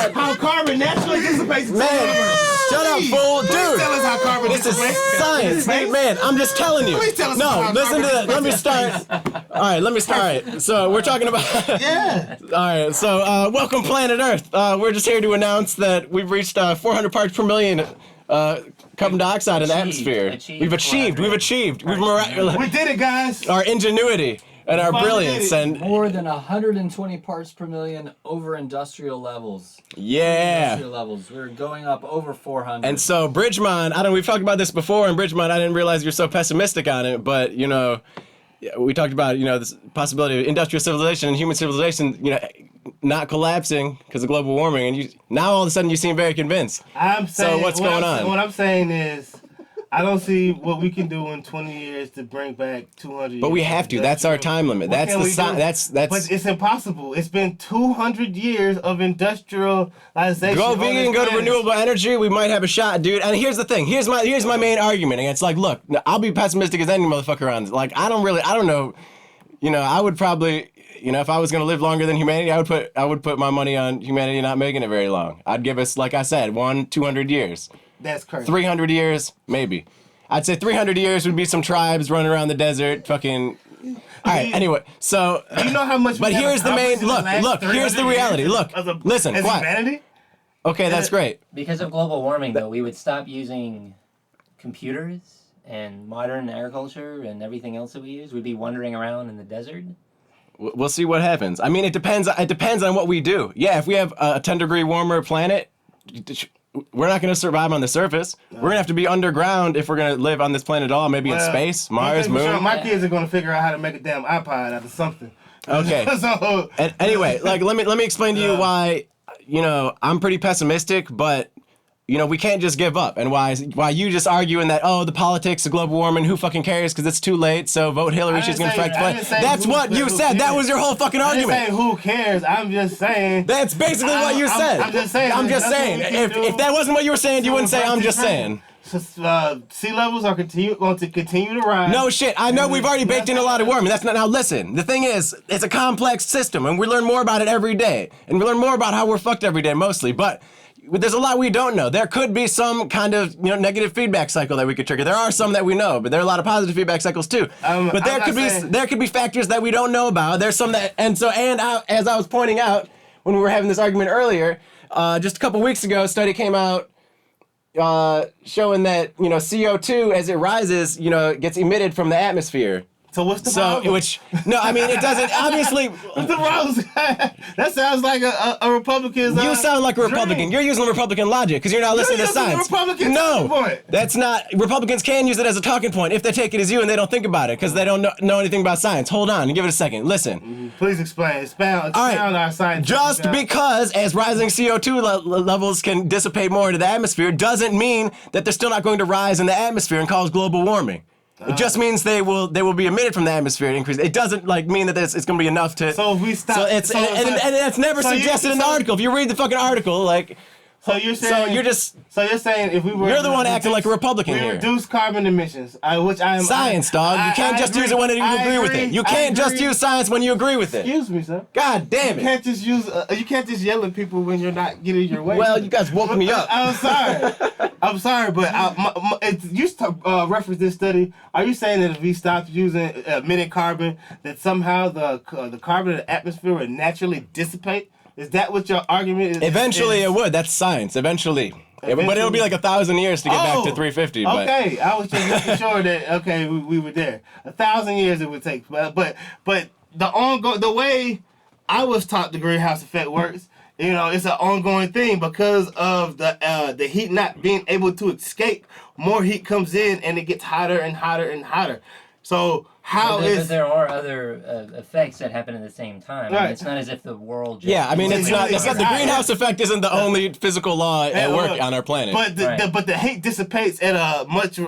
God. How carbon naturally dissipates. Man, shut up, fool. Dude. Please tell us how carbon This is dissipates. science, man. I'm just telling you. Please tell us No, how listen to carbon that. Let me start. All right, let me start. All right, so we're talking about. Yeah. All right, so welcome, Planet Earth. We're just here to announce that we've reached 400 parts per million carbon dioxide in the atmosphere. We've achieved. We've miraculous. We did it, guys. Our ingenuity and our Finally brilliance did it. and More than 120 parts per million over industrial levels. yeah. Industrial levels. We're going up over 400. And so Bridgemont, we've talked about this before, and Bridgemont, I didn't realize you're so pessimistic on it, but we talked about this possibility of industrial civilization and human civilization, not collapsing because of global warming, and now all of a sudden you seem very convinced. I'm saying. So what's going on? What I'm saying is, I don't see what we can do in 20 years to bring back 200 years. But we have to. That's our time limit. What That's can the we do? that's. But it's impossible. It's been 200 years of industrialization. Go on this vegan, go to planet. renewable energy. We might have a shot, dude. And here's the thing. Here's my main argument. And it's like, look, I'll be pessimistic as any motherfucker on this. Like, I don't know. I would probably, if I was gonna live longer than humanity, I would put my money on humanity not making it very long. I'd give us, like I said, 200 years. That's crazy. 300 years, maybe. I'd say 300 years would be some tribes running around the desert, fucking. All right. Anyway, so. Do you know how much? But here's the main look. Here's the reality. Look. Listen. As Quiet. humanity? Okay, that's great. Because of global warming, though, we would stop using computers and modern agriculture and everything else that we use. We'd be wandering around in the desert. We'll see what happens. I mean, it depends. It depends on what we do. Yeah, if we have a 10-degree warmer planet, we're not going to survive on the surface. We're going to have to be underground if we're going to live on this planet at all. Maybe in space, Mars, moon. Sure, my kids are going to figure out how to make a damn iPod out of something. Okay. So, anyway, like let me explain to you why. I'm pretty pessimistic, but. We can't just give up, and why you just arguing that the politics of global warming, who fucking cares because it's too late, so vote Hillary, she's gonna affect the planet. That's what you said. That was your whole fucking argument. I didn't say who cares. I'm just saying. That's basically what you said. I'm just saying. I'm just saying. If that wasn't what you were saying, you wouldn't say I'm just saying. Sea levels are going to continue to rise. No shit. I know we've already baked in a lot of warming. That's not. Now listen. The thing is, it's a complex system, and we learn more about it every day, and we learn more about how we're fucked every day, mostly. But there's a lot we don't know. There could be some kind of negative feedback cycle that we could trigger. There are some that we know, but there are a lot of positive feedback cycles too. But there could be factors that we don't know about. There's some that as I was pointing out when we were having this argument earlier, just a couple weeks ago, a study came out showing that CO2 as it rises, gets emitted from the atmosphere. So what's the problem? It doesn't, obviously. What's the problem? That sounds like a Republican's You sound like a Republican. dream. You're using Republican logic because you're not listening to science. No, that's not. Republicans can use it as a talking point if they take it as you and they don't think about it because they don't know anything about science. Hold on, give it a second. Listen. Please explain. Expound our science. Just because as rising CO2 levels can dissipate more into the atmosphere doesn't mean that they're still not going to rise in the atmosphere and cause global warming. It just means they will be emitted from the atmosphere and increase. It doesn't mean that it's going to be enough to. So if we stop. So it's and that's never suggested in the article. If you read the fucking article, So you're saying. So you're saying if we were. You're the one acting like a Republican here. Reduce carbon emissions, which I am. Science, dog. You can't just use it when you agree with it. You can't just use science when you agree with it. Excuse me, sir. God damn it. You can't just use. You can't just yell at people when you're not getting your way. Well, you guys woke me up. I'm sorry. I'm sorry, but you referenced this study. Are you saying that if we stopped using emitting carbon, that somehow the carbon in the atmosphere would naturally dissipate? Is that what your argument is? Eventually it would. That's science. Eventually. But it'll be like 1,000 years to get back to 350. Okay, I was just making sure that we were there. 1,000 years it would take, but the way I was taught the greenhouse effect works, it's an ongoing thing because of the heat not being able to escape. More heat comes in and it gets hotter and hotter and hotter. So but there are other effects that happen at the same time. Right. I mean, it's not as if the world. Yeah, I mean, it's not. The greenhouse effect isn't the only physical law at work on our planet. But the heat dissipates at a much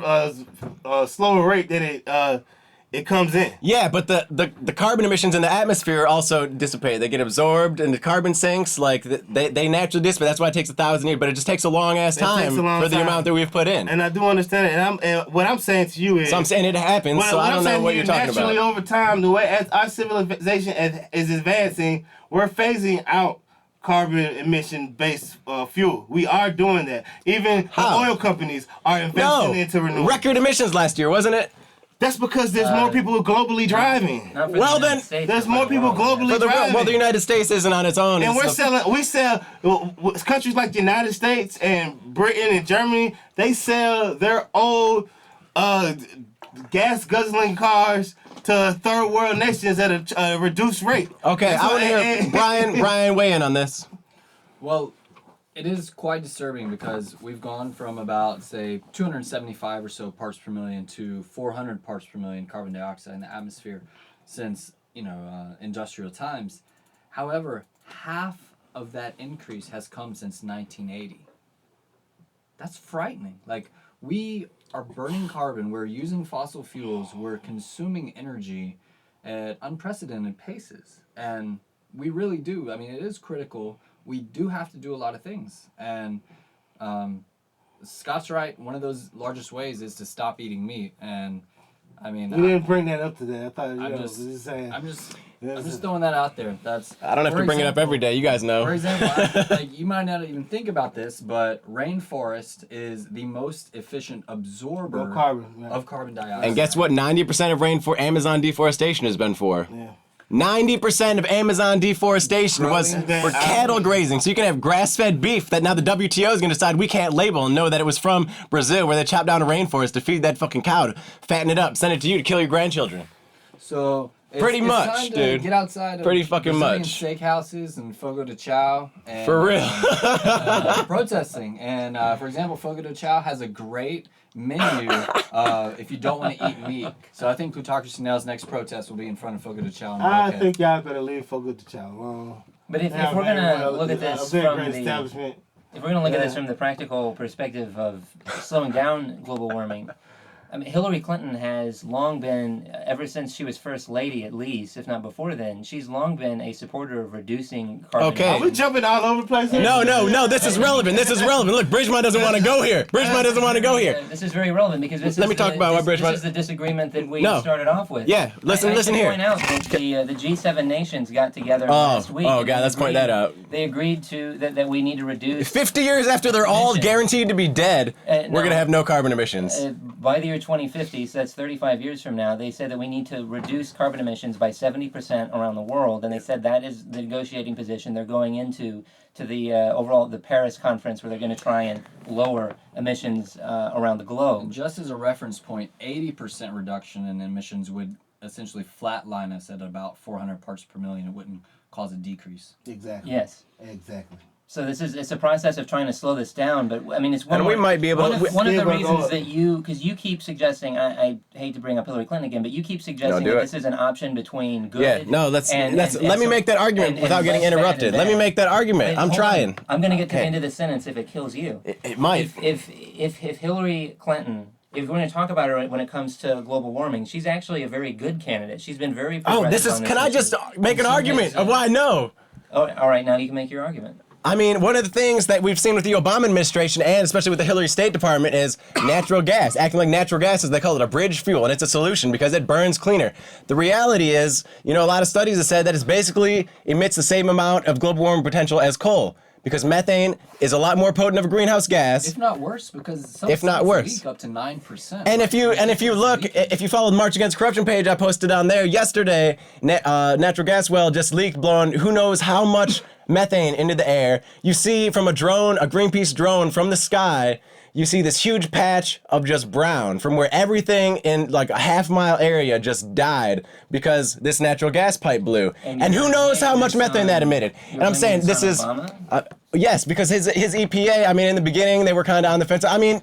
slower rate than it comes in. Yeah, but the carbon emissions in the atmosphere also dissipate. They get absorbed and the carbon sinks. They naturally dissipate. That's why it takes 1,000 years. But it just takes a long ass time for the amount that we've put in. And I do understand it. And what I'm saying to you is. So I'm saying it happens. So I don't know what you're talking naturally about. Over time, the way as our civilization is advancing, we're phasing out carbon emission based fuel. We are doing that. Even How? the oil companies are investing into renewable. Record emissions last year, wasn't it? That's because there's more people globally driving. Not for Well, the United then, States, there's but more for the people world. globally For the driving. well, the United States isn't on its own. And so- we sell countries like the United States and Britain and Germany, they sell their old gas guzzling cars to third world nations at a reduced rate. Okay, That's I want to why- hear Brian weigh in on this. Well, it is quite disturbing because we've gone from about, say, 275 or so parts per million to 400 parts per million carbon dioxide in the atmosphere since, industrial times. However, half of that increase has come since 1980. That's frightening. Like, we are burning carbon, we're using fossil fuels, we're consuming energy at unprecedented paces. And we really do. I mean, it is critical. We do have to do a lot of things. And Scott's right. One of those largest ways is to stop eating meat. And I mean, We didn't bring that up today. I thought I'm just saying. I'm just throwing that out there. That's I don't have to bring it up every day. You guys know. For example, like you might not even think about this, but rainforest is the most efficient absorber Of carbon, right. of carbon dioxide. And guess what? 90% of Amazon deforestation has been for. Yeah. 90% of Amazon deforestation was Growing for cattle grazing. So you can have grass-fed beef that now the WTO is going to decide we can't label and know that it was from Brazil, where they chopped down a rainforest to feed that fucking cow, to fatten it up, send it to you to kill your grandchildren. So Pretty it's much, time to dude. Get outside of Pretty fucking Brazilian much. steakhouses and Fogo de Chao. And, For real. protesting. And for example, Fogo de Chao has a great menu if you don't want to eat meat. So I think Plutocracy Now's next protest will be in front of Fogo de Chao. I think y'all better leave Fogo de Chao alone. But if Yeah, we're man, gonna well, look at a this very from great the establishment. if we're gonna look at this Yeah. from the practical perspective of slowing down global warming, I mean, Hillary Clinton has long been, ever since she was first lady at least, if not before then, she's long been a supporter of reducing carbon Okay. Are we emissions. jumping all over the place here? No, this is relevant. This is relevant. Look, Bridgman doesn't want to go here. Bridgman doesn't want to go here. This is very relevant because this Let is me talk about what this Bridgman- is the disagreement that we No. started off with. Yeah, listen I should here. point out that the G7 nations got together last week. oh, and God, they let's point agreed- that out. They agreed to that we need to reduce 50 years after they're all Emissions. guaranteed to be dead, we're no. going to have no carbon emissions. by the year 2050, so that's 35 years from now, they said that we need to reduce carbon emissions by 70% around the world, and they said that is the negotiating position they're going into to the overall the Paris conference, where they're going to try and lower emissions around the globe. Just as a reference point, 80% reduction in emissions would essentially flatline us at about 400 parts per million. It wouldn't cause a decrease. Exactly. Yes. Exactly. So it's a process of trying to slow this down, but I mean it's one. And we more- might be able one to- Of, one of Yeah, the but reasons go- that because you keep suggesting, I hate to bring up Hillary Clinton again, but you keep suggesting do that it. this is an option between good. Yeah, no, let me make that argument without getting interrupted. Let me make that argument. I'm trying. I'm going to get to the Okay. end of the sentence if it kills you. It might. If Hillary Clinton, if we're going to talk about her when it comes to global warming, she's actually a very good candidate. She's been very Oh, progressive this is. on Can I issue. just make an argument of why I know? Oh, all right, now you can make your argument. I mean, one of the things that we've seen with the Obama administration and especially with the Hillary State Department is natural gas. Acting like natural gas is, they call it a bridge fuel, and it's a solution because it burns cleaner. The reality is, a lot of studies have said that it basically emits the same amount of global warming potential as coal. Because methane is a lot more potent of a greenhouse gas. If not worse, because some If not states worse. leak up to 9%. And if you look, if you follow the March Against Corruption page I posted on there yesterday, natural gas well just leaked, blowing who knows how much methane into the air. You see from a drone, a Greenpeace drone from the sky, you see this huge patch of just brown from where everything in like a half-mile area just died because this natural gas pipe blew. And who knows how much methane that emitted. And I'm saying this is... yes, because his EPA, I mean, in the beginning, they were kind of on the fence. I mean,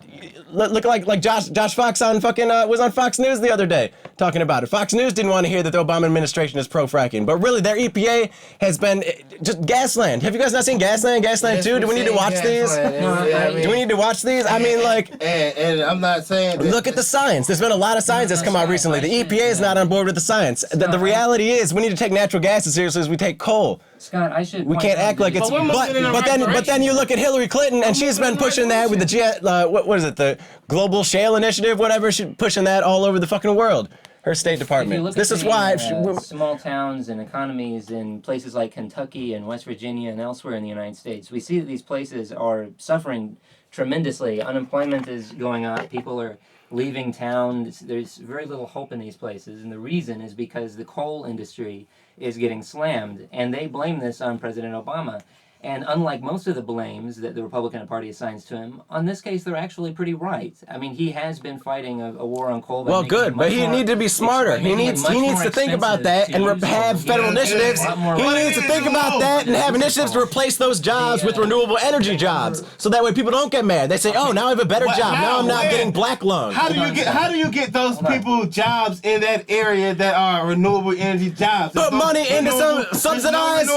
look like Josh Fox on fucking, was on Fox News the other day talking about it. Fox News didn't want to hear that the Obama administration is pro-fracking, but really their EPA has been just Gasland. Have you guys not seen Gasland? Gasland 2? Do we need to watch these? Do we need to watch these? I mean, like... And I'm not saying that... Look at the science. There's been a lot of science that's come out recently. The EPA is not on board with the science. The reality is we need to take natural gas as seriously as we take coal. Scott, I should. We can't act like it's. But we're moving in the right But then you look at Hillary Clinton and she's been pushing that with the what is it, the Global Shale Initiative, whatever. She's pushing that all over the fucking world. her State If you Department. look This at is the, why. small towns and economies in places like Kentucky and West Virginia and elsewhere in the United States, we see that these places are suffering tremendously. Unemployment is going up. People are leaving town. There's very little hope in these places, and the reason is because the coal industry is getting slammed, and they blame this on President Obama. And unlike most of the blames that the Republican Party assigns to him, on this case they're actually pretty right. I mean, he has been fighting a war on coal. Well, good, but he needs to be smarter. He needs to think about that and have federal initiatives. He needs to think about that and have initiatives to replace those jobs with renewable energy jobs, so that way people don't get mad. They say, "Oh, now I have a better job. Now I'm not getting black loan." How do you get those people jobs in that area that are renewable energy jobs? Put money into some subsidized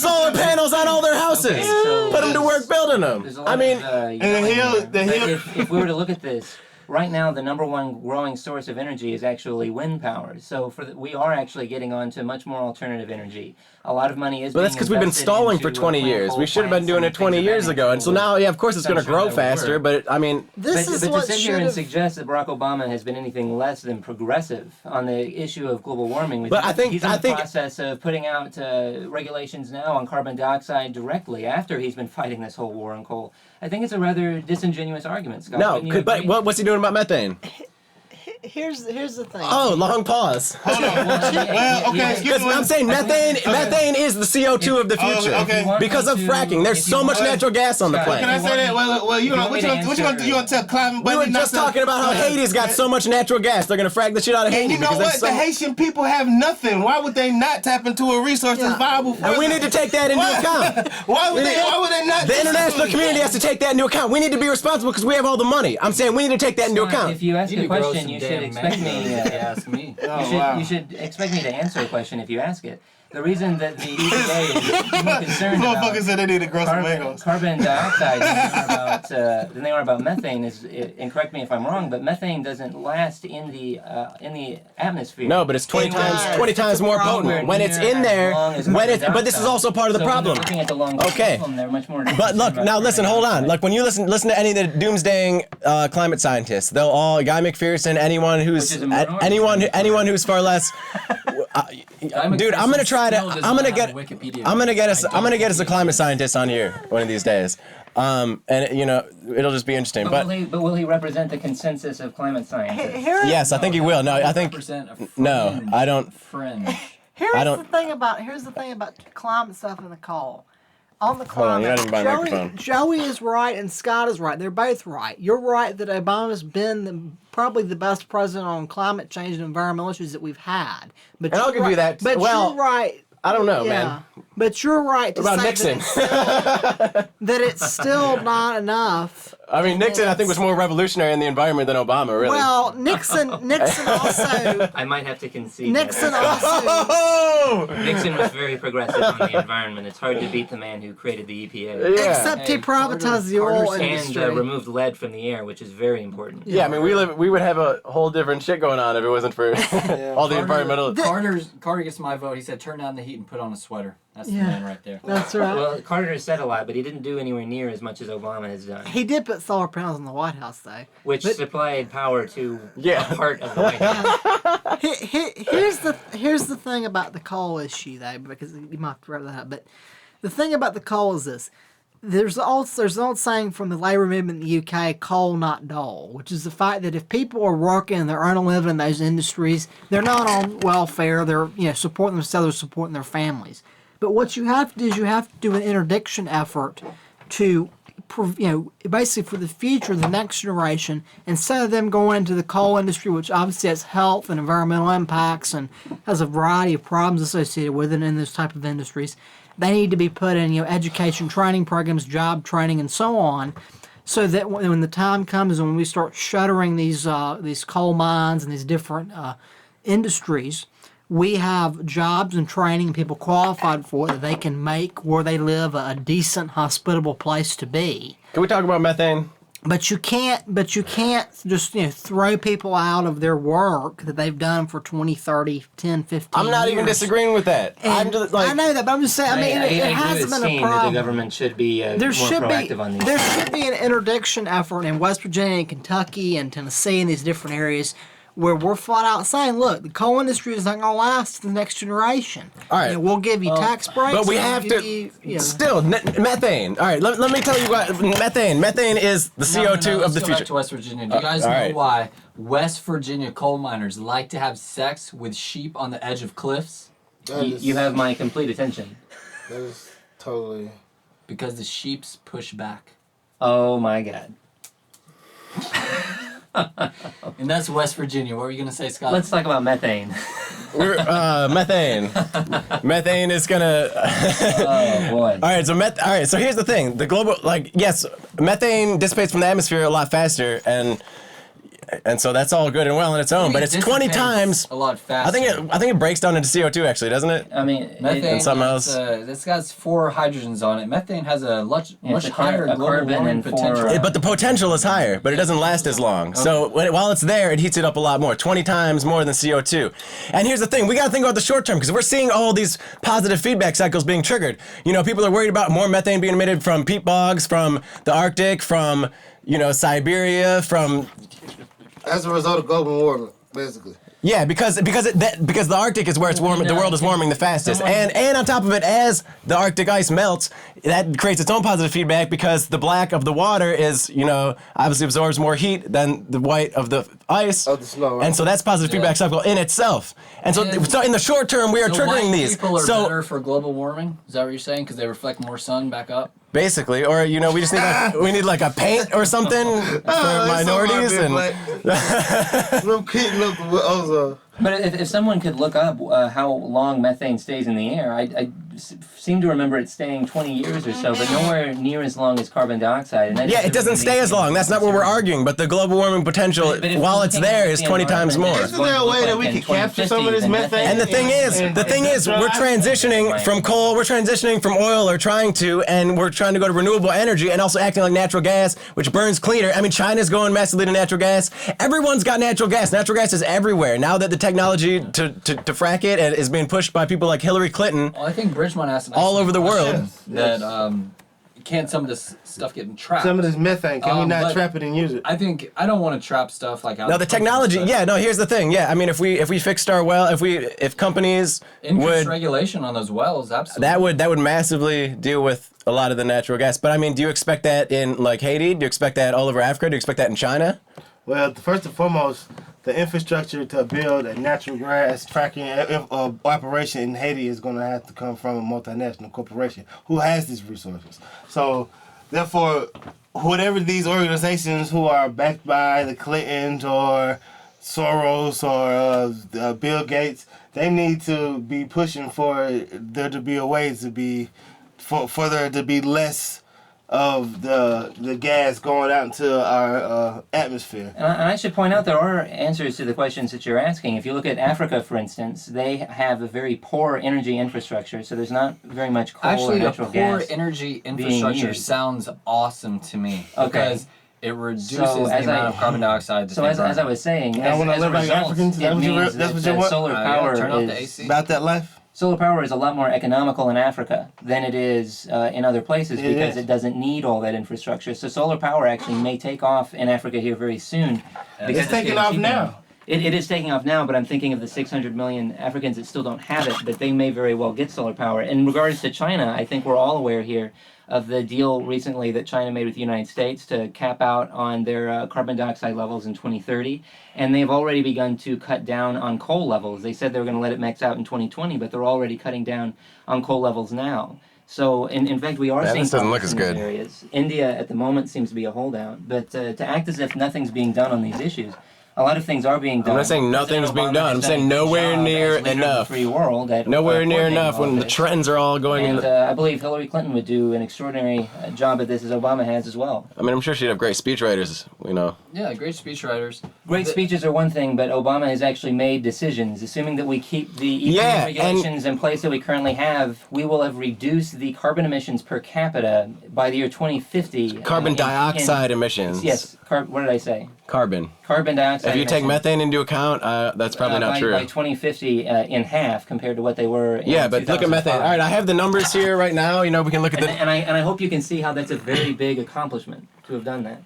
solar panels on all their houses. Put them to work building them. There's a lot I mean, if we were to look at this, right now the number one growing source of energy is actually wind power. So we are actually getting on to much more alternative energy. A lot of money is. but that's because we've been stalling for 20 years. We should have been doing it 20 years ago. And so now, yeah, of course it's going to grow faster. But I mean, But to sit here and suggest that Barack Obama has been anything less than progressive on the issue of global warming, But he's in the process of putting out regulations now on carbon dioxide directly after he's been fighting this whole war on coal. I think it's a rather disingenuous argument, Scott. no. But what's he doing about methane? Here's the thing. Oh, long pause. well, okay, excuse me. I'm saying methane is the CO2 of the future. Okay. Because of fracking. There's so much natural gas on the Can I planet. say that? Well, you know, what you gonna do? You gonna tell climate? We were just talking about how Haiti's got so much natural gas. They're going to frack the shit out of And Haiti. you know because what? there's The Haitian people have nothing. Why would they not tap into a resource that's viable for And we them? need to take that into account. Why would they not? The international community has to take that into account. We need to be responsible because we have all the money. I'm saying we need to take that into account. If you ask a question, you should expect me. If you ask me. You should expect me to answer a question if you ask it. The reason that the EPA is more concerned Motherfuckers about said they need to grow some mangoes. carbon dioxide than they are about methane is, and correct me if I'm wrong, but methane doesn't last in the atmosphere. No, but it's 20 times more potent when it's in there. But this is also part of the problem. Looking at the long Okay. problem, they're much more. But look, now listen, hold on. Like when you listen to any of the doomsdaying climate scientists, they'll all Guy McPherson, anyone who's who's far less. Dude, I'm gonna try to. I'm gonna get us a climate scientist on here one of these days. And you know, it'll just be interesting. But will he represent the consensus of climate scientists? Yes, I think he will. No, I think no, I don't. Fringe. Here's the thing about climate stuff and the coal. On the Hold on, you're climate, not even by the microphone. Joey is right and Scott is right. They're both right. You're right that Obama's been probably the best president on climate change and environmental issues that we've had. But And I'll give you that. But Well, you're right. I don't know, Yeah. man. But you're right to What about say Nixon? that it's still not enough. I mean, Nixon, I think, was more revolutionary in the environment than Obama, really. Well, Nixon also. I might have to concede. Nixon that. also. Oh! Nixon was very progressive on the environment. It's hard to beat the man who created the EPA. Yeah. Except he privatized the oil Carter's industry. And removed lead from the air, which is very important. Yeah, I mean, we would have a whole different shit going on if it wasn't for all the environmental. Carter gets my vote. He said, "Turn down the heat and put on a sweater." That's the Yeah. man right there. That's right. Well, Carter said a lot, but he didn't do anywhere near as much as Obama has done, He did put solar panels in the White House, though. which supplied power to Yeah. a part of the White House. Here's the thing about the coal issue, though, because you might have to wrap that up. But the thing about the coal is this: there's an old saying from the labor movement in the UK, "Coal not dull," which is the fact that if people are working and they're earning a living in those industries, they're not on welfare. They're supporting themselves, they're supporting their families. But what you have to do is you have to do an interdiction effort to, basically for the future, the next generation, instead of them going into the coal industry, which obviously has health and environmental impacts and has a variety of problems associated with it in those type of industries, they need to be put in education training programs, job training, and so on, so that when the time comes and when we start shuttering these coal mines and these different industries, we have jobs and training and people qualified for it that they can make where they live a decent, hospitable place to be. Can we talk about methane? But you can't just throw people out of their work that they've done for 20, 30, 10, 15 I'm not even years. disagreeing with that. I'm just like, I know that, but I'm just saying, I it hasn't been a that problem. the government should be more proactive on these. There should be an interdiction effort in West Virginia and Kentucky and Tennessee and these different areas where we're flat out saying, look, the coal industry is not going to last to the next generation. All right. We'll give you tax breaks. But we we'll have give to you know. still methane. All right, let me tell you what methane. Methane is the CO2 Let's of the go back future. to West Virginia. Do you guys all know right. why West Virginia coal miners like to have sex with sheep on the edge of cliffs? You have my complete attention. That is totally. Because the sheeps push back. Oh my God. And that's West Virginia. What were you going to say, Scott? Let's talk about methane. We're, methane. Methane is gonna. Oh boy. All right, so all right, so here's the thing: the global, yes, methane dissipates from the atmosphere a lot faster, and so that's all good and well on its own. But it's 20 times. a lot faster. I think it breaks down into CO2 actually, doesn't it? I mean, Methane And something has, else. this guy's 4 hydrogens on it. Methane has a much it's a higher global carbon warming and 4, potential. But the potential is higher, but it doesn't last as long. So while it's there, it heats it up a lot more, 20 times more than CO2. And here's the thing: we got to think about the short term because we're seeing all these positive feedback cycles being triggered. You know, people are worried about more methane being emitted from peat bogs, from the Arctic, from Siberia, from As a result of global warming, basically. yeah, because the Arctic is where it's warming. The world is warming the fastest, and on top of it, as the Arctic ice melts, that creates its own positive feedback because the black of the water is obviously absorbs more heat than the white of the ice, Of the snow, right? and so that's positive feedback cycle in itself. And so, And- so in the short term, we are So triggering white these. people are So better for global warming? Is that what you're saying? Because they reflect more sun back up? basically, or we just need like a paint or something for minorities and. I'm keeping up with ozone. But if someone could look up how long methane stays in the air, I seem to remember it staying 20 years or so, but nowhere near as long as carbon dioxide. And that Yeah, is it doesn't really stay as long. That's not what we're arguing. But the global warming potential, But if while we're it's looking there, at is the 20 times more. environment, Isn't there a way that we in could capture 2050, some of this then methane? And the thing is, we're transitioning from coal, we're transitioning from oil, or trying to, and we're trying to go to renewable energy, and also acting like natural gas, which burns cleaner. I mean, China's going massively to natural gas. Everyone's got natural gas. Natural gas is everywhere. Now that the technology to frack it is being pushed by people like Hillary Clinton. Well, I think Bridgman asked an All excellent over the world. question that can some of this stuff get trapped? Some of this methane, can we not but trap it and use it? I think I don't want to trap stuff like out No, in the countries, technology. but Yeah, no. Here's the thing. Yeah, I mean, if we fixed our well, if companies increased would, regulation on those wells, absolutely. that would massively deal with a lot of the natural gas. But I mean, do you expect that in like Haiti? Do you expect that all over Africa? Do you expect that in China? Well, first and foremost, the infrastructure to build a natural gas tracking operation in Haiti is going to have to come from a multinational corporation who has these resources. So, therefore, whatever these organizations who are backed by the Clintons or Soros or Bill Gates, they need to be pushing for there to be a way to be, for there to be less of the gas going out into our atmosphere. And I should point out there are answers to the questions that you're asking. If you look at Africa, for instance, they have a very poor energy infrastructure, so there's not very much coal Actually, or a natural poor gas. energy infrastructure used. sounds awesome to me Okay. because it reduces So the as amount I- of carbon dioxide that So they as burn. I was saying, I wanna as a live like result, Africans? Is that it what you- means that's what that you want? solar Yeah, power turn off the is AC. About that life? solar power is a lot more economical in Africa than it is in other places It because is. it doesn't need all that infrastructure. So solar power actually may take off in Africa here very soon. because It's taking getting off cheaper now. It is taking off now, but I'm thinking of the 600 million Africans that still don't have it, but they may very well get solar power. In regards to China, I think we're all aware here of the deal recently that China made with the United States to cap out on their carbon dioxide levels in 2030. And they've already begun to cut down on coal levels. They said they were going to let it max out in 2020, but they're already cutting down on coal levels now. So, in fact, we are Yeah, seeing this doesn't look progress as in these good. areas. India, at the moment, seems to be a holdout. But to act as if nothing's being done on these issues, a lot of things are being done. I'm not saying nothing's President being Obama done. has I'm done saying a good nowhere job near as leader of the enough. free world at Nowhere near coordinating enough all when of the this. trends are all going. And I believe Hillary Clinton would do an extraordinary job at this as Obama has as well. I mean, I'm sure she'd have great speechwriters. Yeah, great speechwriters. Great speeches are one thing, but Obama has actually made decisions. Assuming that we keep the EPA Yeah, and- regulations in place that we currently have, we will have reduced the carbon emissions per capita by the year 2050. Carbon dioxide emissions. Yes, what did I say? Carbon. Carbon dioxide. If you take emissions, methane into account, that's probably not by, true. By 2050, in half compared to what they were. In Yeah, but look at methane. 2005. All right, I have the numbers here right now. We can look at the. And I hope you can see how that's a very big accomplishment to have done that.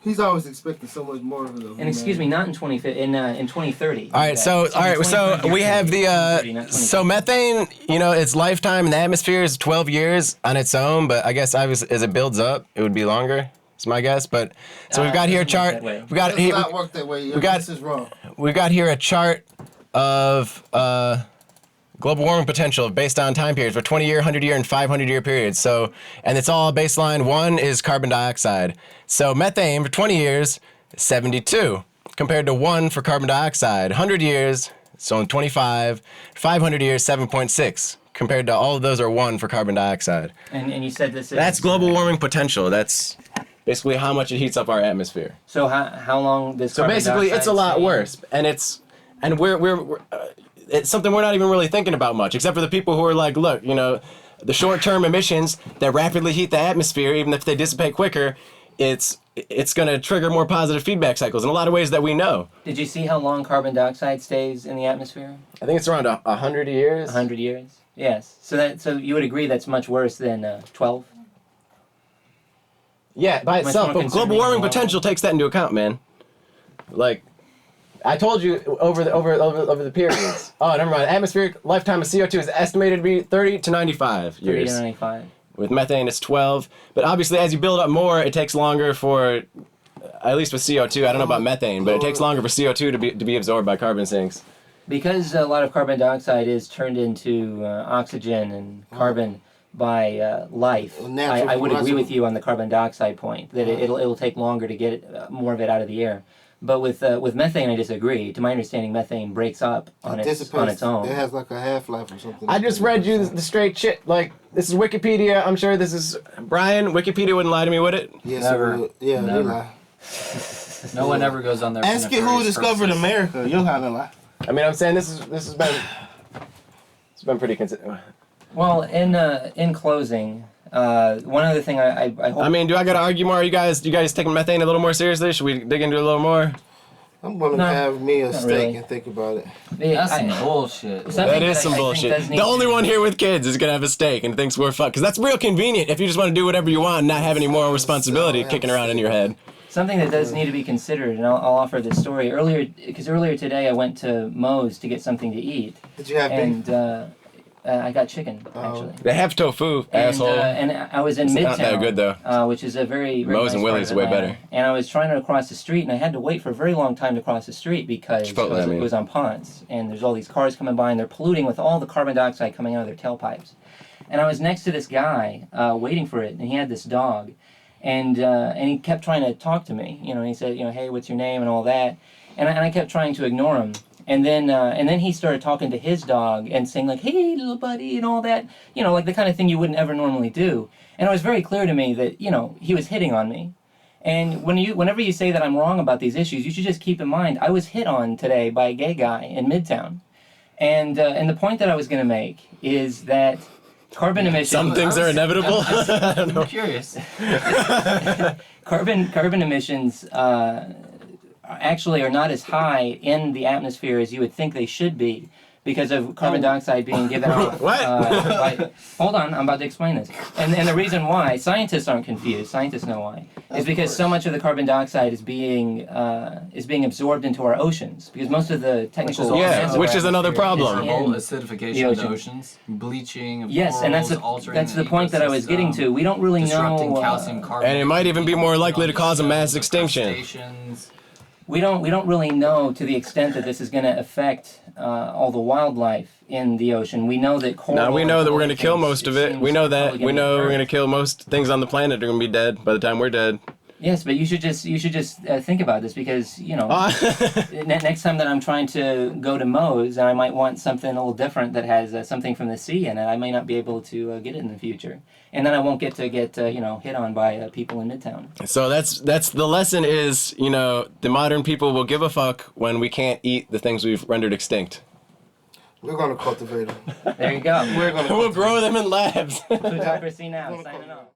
He's always expecting so much more of them. And excuse me, not in 2050, in 2030. All right, so we have so methane. You know, its lifetime in the atmosphere is 12 years on its own, but I guess as it builds up, it would be longer. It's my guess, but so we've got here a chart. We got It does not work that way. This is wrong. We've got here a chart of global warming potential based on time periods for 20-year, 100-year, and 500-year periods. So, and it's all baseline. 1 is carbon dioxide. So methane for 20 years, 72, compared to 1 for carbon dioxide. 100 years, so in 25. 500 years, 7.6, compared to all of those are 1 for carbon dioxide. And you said this is... That's global warming potential. That's basically how much it heats up our atmosphere. So how long does So carbon basically, dioxide it's a lot stay? worse, and we're it's something we're not even really thinking about much, except for the people who are like, look, you know, the short-term emissions that rapidly heat the atmosphere, even if they dissipate quicker, it's going to trigger more positive feedback cycles in a lot of ways that we know. Did you see how long carbon dioxide stays in the atmosphere? I think it's around 100 years. 100 years. Yes. So you would agree that's much worse than 12? Yeah, by Much itself, more but global concerning warming than potential takes that into account, man. Like, I told you over the periods. Oh, never mind. Atmospheric lifetime of CO2 is estimated to be 30 to 95 30 years. to 95. With methane, it's 12. But obviously, as you build up more, it takes longer for, at least with CO2. I don't know about methane, but it takes longer for CO2 to be absorbed by carbon sinks. Because a lot of carbon dioxide is turned into oxygen and carbon by life, Natural I would agree progression. with you on the carbon dioxide point, that it'll take longer to get more of it out of the air. But with methane, I disagree. To my understanding, methane breaks up on its own. It has like a half-life or something. I just read you the straight shit. Like, this is Wikipedia. I'm sure this is Brian. Wikipedia wouldn't lie to me, would it? Yes, Never. it would. Yeah, Never. they lie. No one ever goes on there. Ask for it who nefarious discovered purposes. America. You'll have a lie. I mean, I'm saying this has been pretty consistent. Well, in closing, one other thing I hope. I mean, do I gotta argue more? You guys taking methane a little more seriously? Should we dig into it a little more? I'm gonna No, have me a not steak really. and think about it. That's some bullshit. something That is I some think bullshit. does need The to only be- one here with kids is gonna have a steak and thinks we're fucked. Because that's real convenient if you just want to do whatever you want and not have any moral responsibility kicking around in your head. Something that does need to be considered, and I'll offer this story. Earlier today I went to Moe's to get something to eat, Did you have beef? and I got chicken, actually. They have tofu, asshole. And I was in It's Midtown, not that good, though. which is a very, very Moe's nice and part Willie's of way Atlanta. better. And I was trying to cross the street, and I had to wait for a very long time to cross the street because Chipotle, I mean. it was on Ponce, and there's all these cars coming by, and they're polluting with all the carbon dioxide coming out of their tailpipes. And I was next to this guy waiting for it, and he had this dog, and he kept trying to talk to me. You know, he said, hey, what's your name and all that, and I kept trying to ignore him. And then he started talking to his dog and saying like, "Hey, little buddy," and all that. Like the kind of thing you wouldn't ever normally do. And it was very clear to me that he was hitting on me. And whenever you say that I'm wrong about these issues, you should just keep in mind I was hit on today by a gay guy in Midtown. And the point that I was going to make is that carbon emissions. Some things are inevitable. I don't know. I'm curious. Carbon emissions actually are not as high in the atmosphere as you would think they should be because of carbon dioxide being given off. What? Hold on, I'm about to explain this. And the reason why, scientists aren't confused, scientists know why, is because so much of the carbon dioxide is being absorbed into our oceans because most of the technical... Yeah, which is another It's problem. remote In acidification of the ocean. oceans, bleaching of Yes, and that's corals, altering the point that I was getting to. We don't really disrupting know... calcium carbonate. And it might even be more likely to cause a mass The extinction. crustaceans. We don't really know to the extent that this is going to affect all the wildlife in the ocean. We know that coral. Now we know that we're gonna kill things, most of it. seems We know that. probably We gonna know be we're gonna Earth. kill most things on the planet are gonna be dead by the time we're dead. Yes, but you should just think about this because next time that I'm trying to go to Moe's and I might want something a little different that has something from the sea in it, I may not be able to get it in the future, and then I won't get hit on by people in Midtown. So that's the lesson is, the modern people will give a fuck when we can't eat the things we've rendered extinct. We're gonna cultivate them. There you go. We're gonna We'll grow them in labs. Plutocracy now. Signing off.